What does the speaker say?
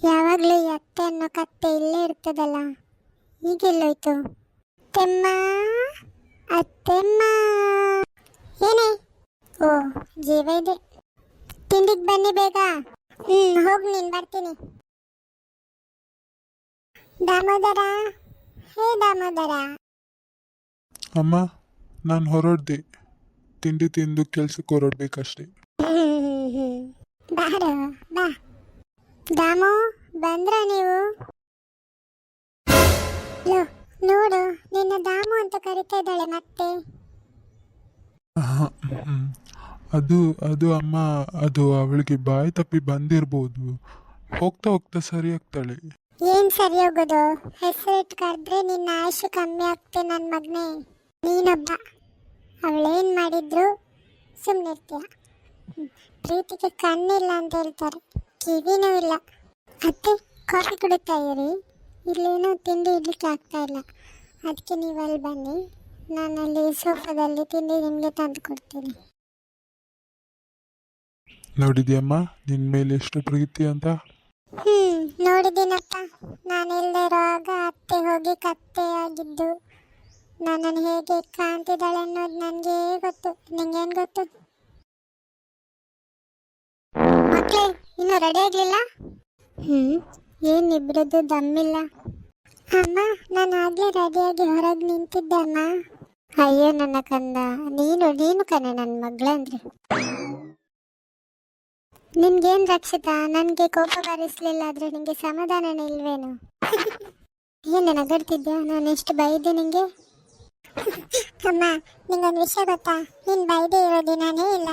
ಯಾವಾಗಲೂ ಈ ಅತ್ತೆ ಅನ್ನೋ ಕತ್ತೆ ಇಲ್ಲೇ ಇರ್ತದಲ್ಲ, ಈಗೆಲ್ಲೋಯ್ತು? ತೆಮ್ಮ, ಅತ್ತೆಮ್ಮ. ಏನೇ? ಓ, ಜೀವ ಇದೆ. ತಿಂಡಿಗೆ ಬನ್ನಿ ಬೇಗ. ಹೋಗಿ ನೀನು, ಬರ್ತೀನಿ. ದಾಮೋದರ, ಹೇ ದಾಮೋದರ. ಅಮ್ಮ, ನಾನು ಹೊರಡ್ದೆ. ತಿಂಡಿ ತಿಂದು ಕೆಲ್ಸಕ್ಕೆ ಹೊರಡ್ಬೇಕಷ್ಟೇ. ಬಾರ ಬಾ. ದಾಮು, ಬಂದ್ರ ನೀವು? ನೋಡು, ನಿನ್ನ ದಾಮು ಅಂತ ಕರಿತಾ ಇದ್ದಾಳೆ ಮತ್ತೆ. ಅದು ಅದು ಅಮ್ಮ, ಅದು ಅವಳಿಗೆ ಬಾಯಿ ತಪ್ಪಿ ಬಂದಿರ್ಬೋದು. ಹೋಗ್ತಾ ಹೋಗ್ತಾ ಸರಿ ಆಗ್ತಾಳೆ. ಏನ್ ಸರಿ ಹೋಗೋದು? ಹೆಸರಿಟ್ಟು ಕರೆದ್ರೆ ನಿನ್ನ ಆಯುಷ್ ಕಮ್ಮಿ ಆಗ್ತೆ ನನ್ನ ಮಗನೇ. ನೀನೊಬ್ಬ, ಅವಳೇನ್ ಮಾಡಿದ್ರು ಸುಮ್ಮನೆ ಇರ್ತೀಯ. ಪ್ರೀತಿಗೆ ಕಣ್ಣಿಲ್ಲ ಅಂತ ಹೇಳ್ತಾರೆ, ಕಿವಿನೂ ಇಲ್ಲ. ಅತ್ತೆ, ಕಾಫಿ ಕುಡಿತಾ ಇರಿ. ಇಲ್ಲೇನೋ ತಿಂಡಿ ಇಡ್ಲಿಕ್ಕೆ ಆಗ್ತಾ ಇಲ್ಲ, ಅದಕ್ಕೆ ನೀವು ಅಲ್ಲಿ ಬನ್ನಿ, ನಾನಲ್ಲಿ ಸೋಫಾದಲ್ಲಿ ತಿಂಡಿ ನಿಮಗೆ ತಂದು ಕೊಡ್ತೀನಿ. ನೋಡಿದ್ಯಮ್ಮ ನಿನ್ ಮೇಲೆ ಎಷ್ಟು ಪ್ರೀತಿ ಅಂತ? ನೋಡಿದ್ದೀನಪ್ಪ. ನಾನು ಇಲ್ಲದೆ ಇರುವಾಗ ಅತ್ತೆ ಹೋಗಿ ಕತ್ತೆ ಆಗಿದ್ದು, ನನ್ನನ್ನು ಹೇಗೆ ಕಾಣ್ತಿದ್ದಾಳೆ ಅನ್ನೋದು ನನಗೆ ಗೊತ್ತು. ನಿಂಗೇನು ಗೊತ್ತು? ಮಕ್ಕಳೇ, ಇನ್ನೂ ರೆಡಿ ಆಗಲಿಲ್ಲ? ಏನಿಬ್ರದ್ದು ದಮ್ಮಿಲ್ಲ. ಅಮ್ಮ, ನಾನು ಆಗಲೇ ರೆಡಿಯಾಗಿ ಹೊರಗೆ ನಿಂತಿದ್ದೆ ಅಮ್ಮ. ಅಯ್ಯೋ ನನ್ನ ಕಂದ, ನೀನು ಕಣೆ ನನ್ನ ಮಗಳಂದ್ರೆ. ನಿನ್ಗೇನು ರಕ್ಷಿತಾ, ನನಗೆ ಕೋಪ ಬರಿಸಲಿಲ್ಲ ಆದರೆ ನಿಮಗೆ ಸಮಾಧಾನನೇ ಇಲ್ವೇನು? ಏನು ನಗಡ್ತಿದ್ಯಾ? ನಾನು ಎಷ್ಟು ಬೈದೆ ನಿಂಗೆ? ಅಮ್ಮ, ನಿಂಗೊಂದು ವಿಷಯ ಗೊತ್ತಾ? ನೀನು ಬೈದೆ ಇರೋ ದಿನಾನೇ ಇಲ್ಲ.